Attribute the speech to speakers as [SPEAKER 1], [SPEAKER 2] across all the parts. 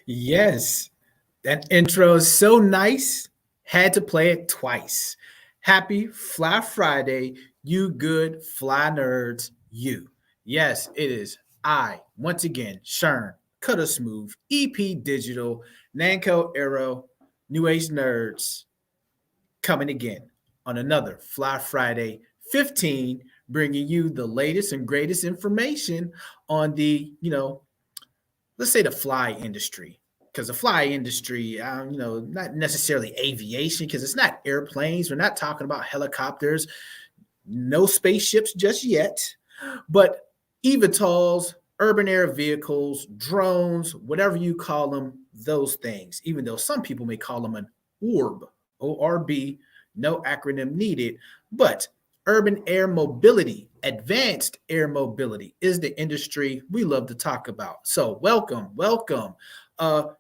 [SPEAKER 1] Yes, that intro is so nice. Had to play it twice. Happy Fly Friday, you good fly nerds, you. Yes, it is I, once again, Shern, Cutter Smooth, EP Digital, Nanko Arrow, New Age Nerds, coming again on another Fly Friday 15, bringing you the latest and greatest information on the, let's say the fly industry, because the fly industry, not necessarily aviation, because it's not airplanes. We're not talking about helicopters, no spaceships just yet, but eVTOLs, urban air vehicles, drones, whatever you call them, those things, even though some people may call them an orb, ORB, no acronym needed. But urban air mobility, advanced air mobility is the industry we love to talk about. So, welcome.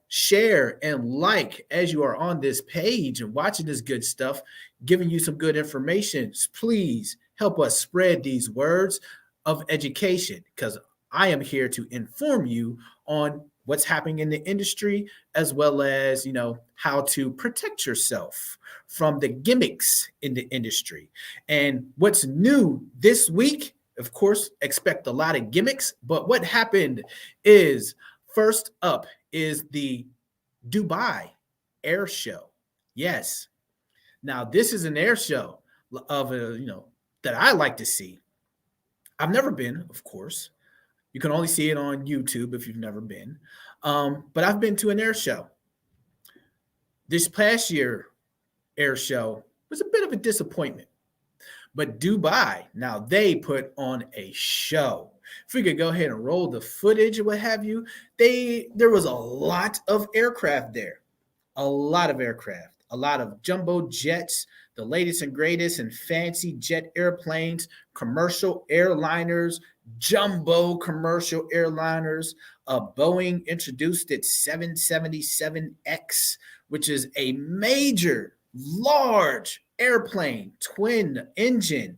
[SPEAKER 1] Share and like as you are on this page and watching this good stuff, giving you some good information. Please help us spread these words of education because I am here to inform you on what's happening in the industry as well as, how to protect yourself from the gimmicks in the industry. And what's new this week, of course, expect a lot of gimmicks, but what happened is first up is the Dubai Air Show. Yes. Now, this is an air show of that I like to see. I've never been, of course. You can only see it on YouTube if you've never been. But I've been to an air show. This past year air show was a bit of a disappointment. But Dubai, now they put on a show. If we could go ahead and roll the footage or what have you, there was a lot of aircraft there. A lot of aircraft, a lot of jumbo jets, the latest and greatest and fancy jet airplanes, commercial airliners, jumbo commercial airliners. Boeing introduced its 777X, which is a major, large airplane, twin engine,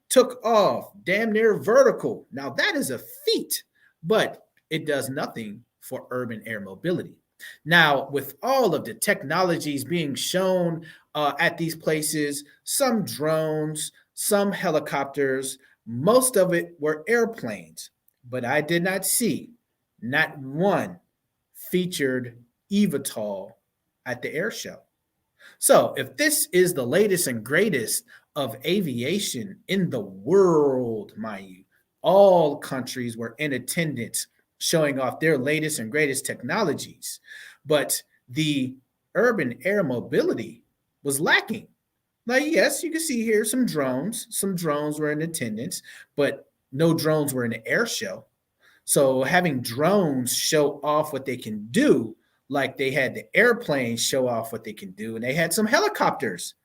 [SPEAKER 1] took off damn near vertical. Now, that is a feat, but it does nothing for urban air mobility. Now, with all of the technologies being shown at these places, some drones, some helicopters, most of it were airplanes, but I did not see not one featured eVTOL at the air show. So, if this is the latest and greatest of aviation in the world, mind you, all countries were in attendance showing off their latest and greatest technologies. But the urban air mobility was lacking. Like, yes, you can see here some drones. Some drones were in attendance, but no drones were in the air show. So having drones show off what they can do, like they had the airplanes show off what they can do, and they had some helicopters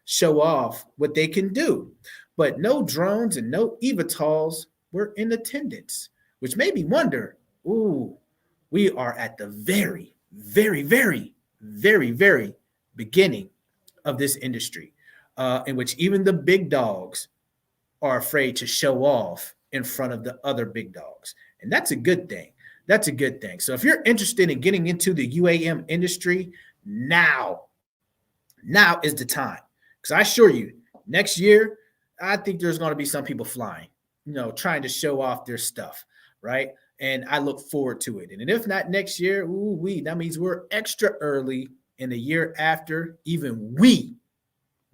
[SPEAKER 1] show off what they can do. But no drones and no eVTOLs were in attendance, which made me wonder, ooh, we are at the very, very, very, very, very beginning of this industry, in which even the big dogs are afraid to show off in front of the other big dogs. And that's a good thing. That's a good thing. So if you're interested in getting into the UAM industry, now is the time. Because I assure you, next year, I think there's going to be some people flying, trying to show off their stuff, right? And I look forward to it. And if not next year, that means we're extra early in the year after. Even we,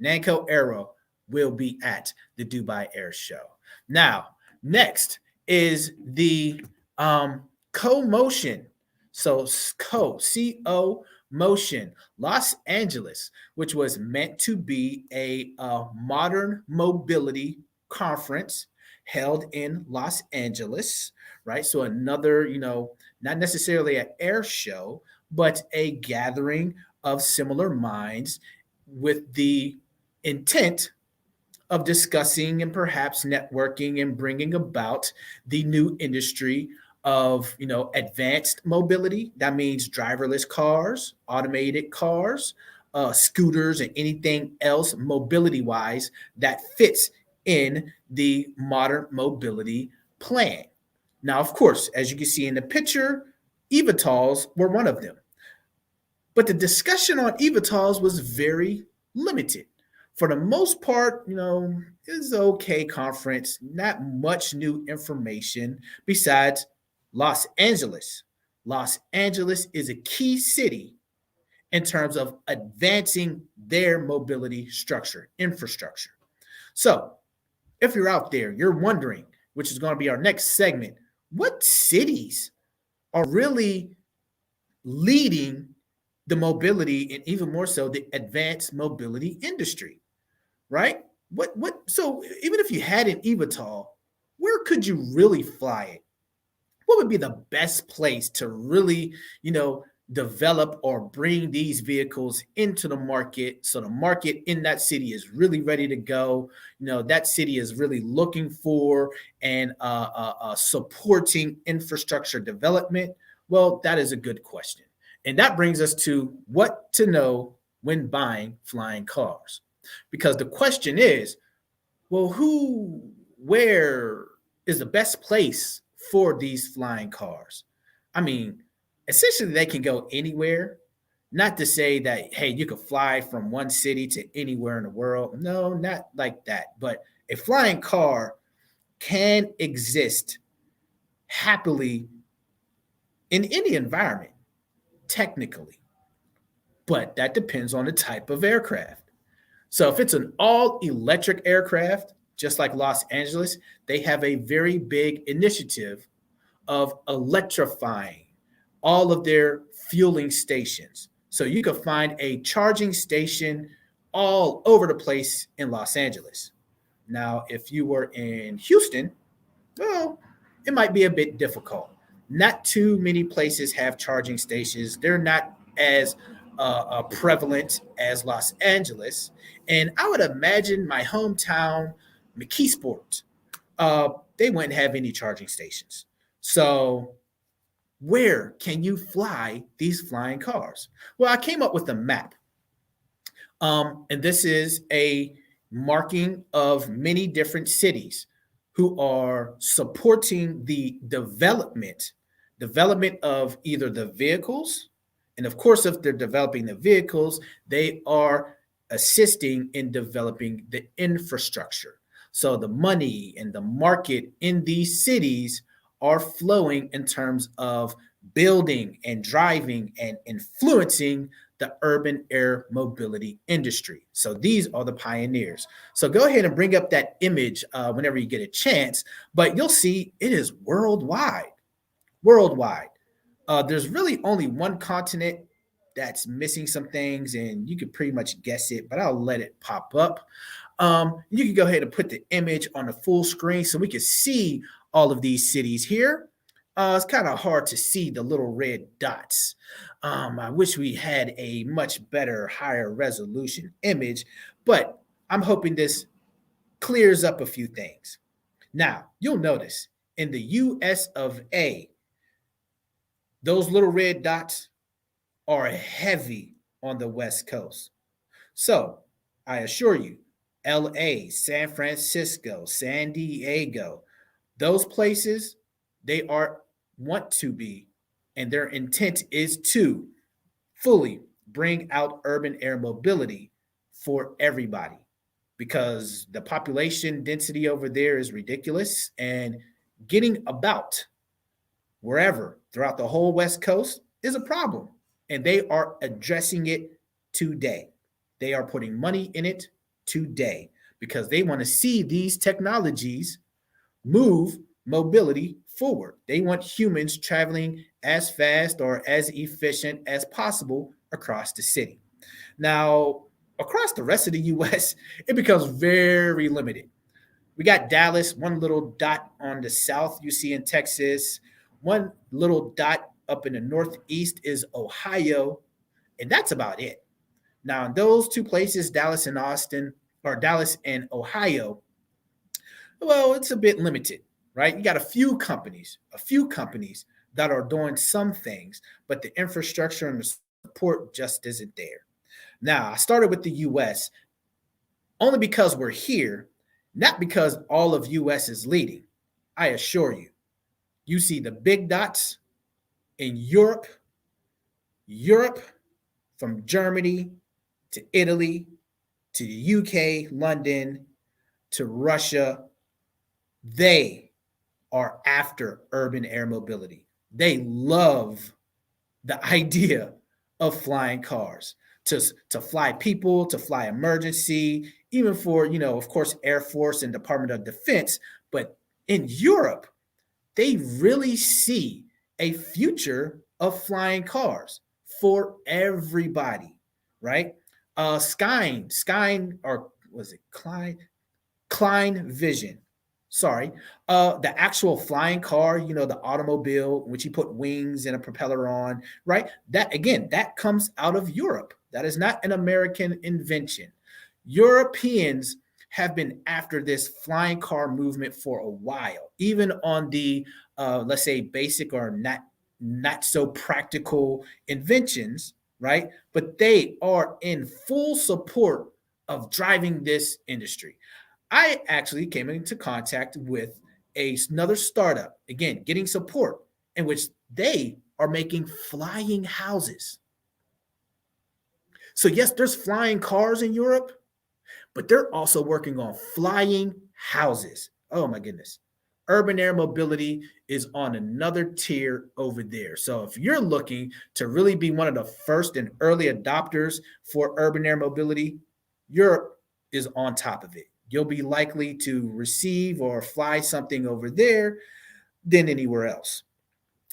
[SPEAKER 1] Nanko Aero, will be at the Dubai Air Show. Now, next is the Co-Motion. So CO Motion, Los Angeles, which was meant to be a modern mobility conference held in Los Angeles, right? So another, not necessarily an air show, but a gathering of similar minds with the intent of discussing and perhaps networking and bringing about the new industry of advanced mobility. That means driverless cars, automated cars, scooters, and anything else mobility wise that fits in the modern mobility plan. Now, of course, as you can see in the picture, eVTOLs were one of them. But the discussion on eVTOLs was very limited. For the most part, it was an okay conference, not much new information besides Los Angeles. Los Angeles is a key city in terms of advancing their mobility structure, infrastructure. So, if you're out there, you're wondering, which is going to be our next segment, what cities are really leading the mobility and even more so the advanced mobility industry, right? So even if you had an eVTOL, where could you really fly it? What would be the best place to really, develop or bring these vehicles into the market so the market in that city is really ready to go? That city is really looking for and supporting infrastructure development. Well, that is a good question. And that brings us to what to know when buying flying cars. Because the question is, well, where is the best place for these flying cars? I mean, essentially, they can go anywhere. Not to say that, hey, you could fly from one city to anywhere in the world. No, not like that. But a flying car can exist happily in any environment, technically. But that depends on the type of aircraft. So if it's an all electric aircraft, just like Los Angeles, they have a very big initiative of electrifying all of their fueling stations. So you can find a charging station all over the place in Los Angeles. Now, if you were in Houston, well, it might be a bit difficult. Not too many places have charging stations. They're not as prevalent as Los Angeles. And I would imagine my hometown, McKeesport, they wouldn't have any charging stations. So, where can you fly these flying cars? Well, I came up with a map. And this is a marking of many different cities who are supporting the development of either the vehicles, and of course, if they're developing the vehicles, they are assisting in developing the infrastructure. So the money and the market in these cities are flowing in terms of building and driving and influencing the urban air mobility industry. So these are the pioneers. So go ahead and bring up that image whenever you get a chance, but you'll see it is worldwide. Worldwide. There's really only one continent that's missing some things, and you could pretty much guess it, but I'll let it pop up. You can go ahead and put the image on the full screen so we can see all of these cities here. It's kind of hard to see the little red dots. I wish we had a much better, higher resolution image, but I'm hoping this clears up a few things. Now, you'll notice in the US of A, those little red dots are heavy on the West Coast. So I assure you, LA, San Francisco, San Diego, those places, they are want to be, and their intent is to fully bring out urban air mobility for everybody because the population density over there is ridiculous and getting about wherever throughout the whole West Coast is a problem. And they are addressing it today. They are putting money in it today because they want to see these technologies move mobility forward. They want humans traveling as fast or as efficient as possible across the city. Now, across the rest of the US, it becomes very limited. We got Dallas, one little dot on the south you see in Texas, one little dot up in the northeast is Ohio, and that's about it. Now, in those two places, Dallas and Austin, or Dallas and Ohio, well, it's a bit limited, right? You got a few companies that are doing some things, but the infrastructure and the support just isn't there. Now, I started with the US only because we're here, not because all of US is leading. I assure you, you see the big dots in Europe, from Germany to Italy to the UK, London to Russia, they are after urban air mobility. They love the idea of flying cars to fly people, to fly emergency, even for, of course, Air Force and Department of Defense. But in Europe, they really see a future of flying cars for everybody, right? Skyne, or was it Klein Vision. Sorry. The actual flying car, the automobile, which you put wings and a propeller on, right? That again, that comes out of Europe. That is not an American invention. Europeans have been after this flying car movement for a while, even on the let's say basic or not so practical inventions, right? But they are in full support of driving this industry. I actually came into contact with another startup, again, getting support, in which they are making flying houses. So, yes, there's flying cars in Europe, but they're also working on flying houses. Oh, my goodness. Urban air mobility is on another tier over there. So, if you're looking to really be one of the first and early adopters for urban air mobility, Europe is on top of it. You'll be likely to receive or fly something over there than anywhere else.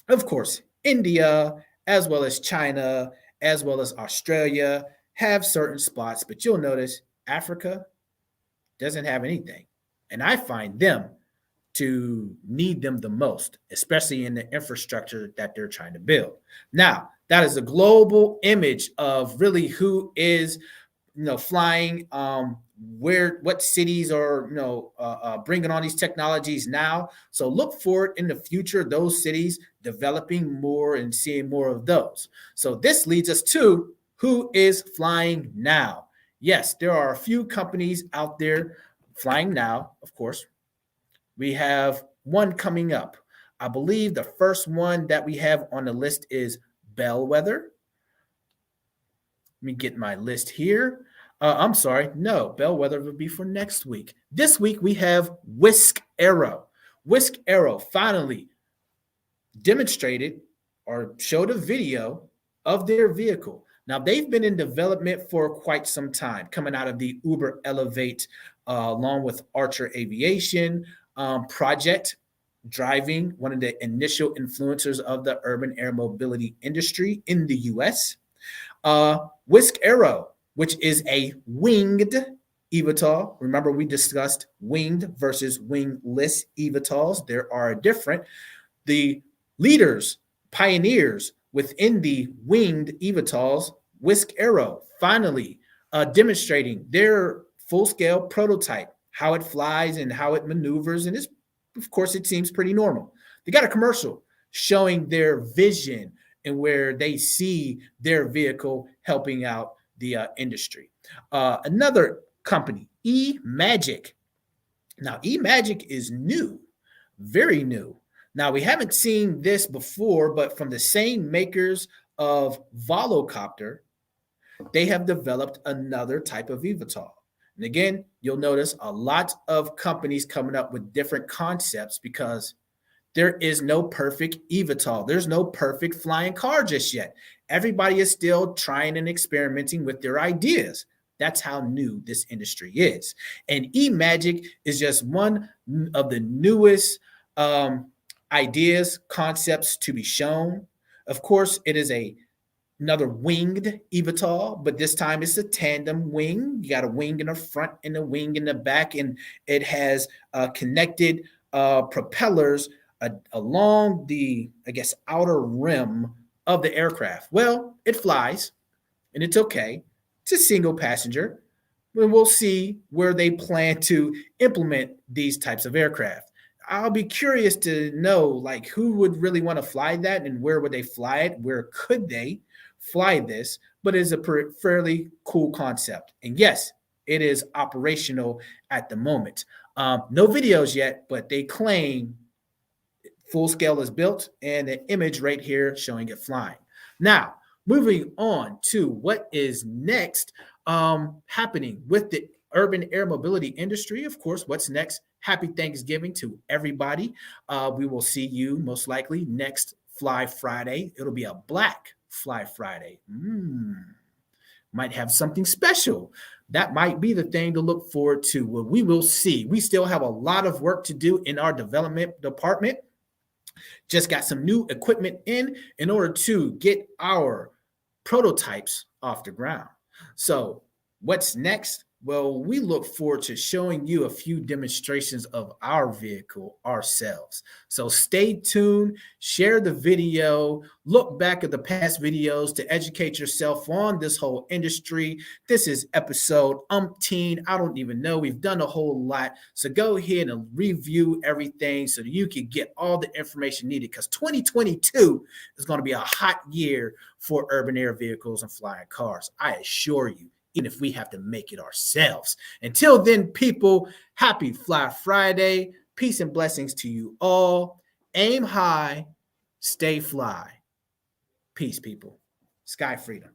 [SPEAKER 1] Of course, India, as well as China, as well as Australia, have certain spots, but you'll notice Africa doesn't have anything. And I find them to need them the most, especially in the infrastructure that they're trying to build. Now, that is a global image of really who is flying, what cities are bringing on these technologies now. So look for it in the future, those cities developing more and seeing more of those. So this leads us to who is flying now. Yes, there are a few companies out there flying now. Of course, we have one coming up. I believe the first one that we have on the list is Bellwether. Let me get my list here. I'm sorry. No, Bellwether will be for next week. This week we have Whisk Aero. Whisk Aero finally demonstrated or showed a video of their vehicle. Now, they've been in development for quite some time, coming out of the Uber Elevate, along with Archer Aviation project, driving one of the initial influencers of the urban air mobility industry in the US. Whisk Aero, which is a winged eVTOL. Remember, we discussed winged versus wingless eVTOLs. There are different. The leaders, pioneers within the winged eVTOLs, Whisk Aero, finally demonstrating their full-scale prototype, how it flies and how it maneuvers. And of course, it seems pretty normal. They got a commercial showing their vision and where they see their vehicle helping out the industry. Another company, eMagic. Now, eMagic is new, very new. Now, we haven't seen this before, but from the same makers of Volocopter, they have developed another type of eVTOL. And again, you'll notice a lot of companies coming up with different concepts because there is no perfect eVTOL. There's no perfect flying car just yet. Everybody is still trying and experimenting with their ideas. That's how new this industry is. And eMagic is just one of the newest ideas, concepts to be shown. Of course, it is another winged eVTOL, but this time it's a tandem wing. You got a wing in the front and a wing in the back, and it has connected propellers along the, I guess, outer rim of the aircraft. Well, it flies, and it's okay. It's a single passenger. And we'll see where they plan to implement these types of aircraft. I'll be curious to know, like, who would really want to fly that and where would they fly it? Where could they fly this? But it's a fairly cool concept. And yes, it is operational at the moment. No videos yet, but they claim full scale is built and an image right here showing it flying. Now, Moving on to what is next happening with the urban air mobility industry. Of course, what's next? Happy Thanksgiving to everybody. We will see you most likely next Fly Friday. It'll be a Black Fly Friday. Might have something special. That might be the thing to look forward to. Well, we will see. We still have a lot of work to do in our development department. Just got some new equipment in order to get our prototypes off the ground. So, what's next? Well, we look forward to showing you a few demonstrations of our vehicle ourselves. So stay tuned, share the video, look back at the past videos to educate yourself on this whole industry. This is episode umpteen. I don't even know. We've done a whole lot. So go ahead and review everything so that you can get all the information needed, because 2022 is going to be a hot year for urban air vehicles and flying cars. I assure you, even if we have to make it ourselves. Until then, people, happy Fly Friday. Peace and blessings to you all. Aim high, stay fly. Peace, people. Sky Freedom.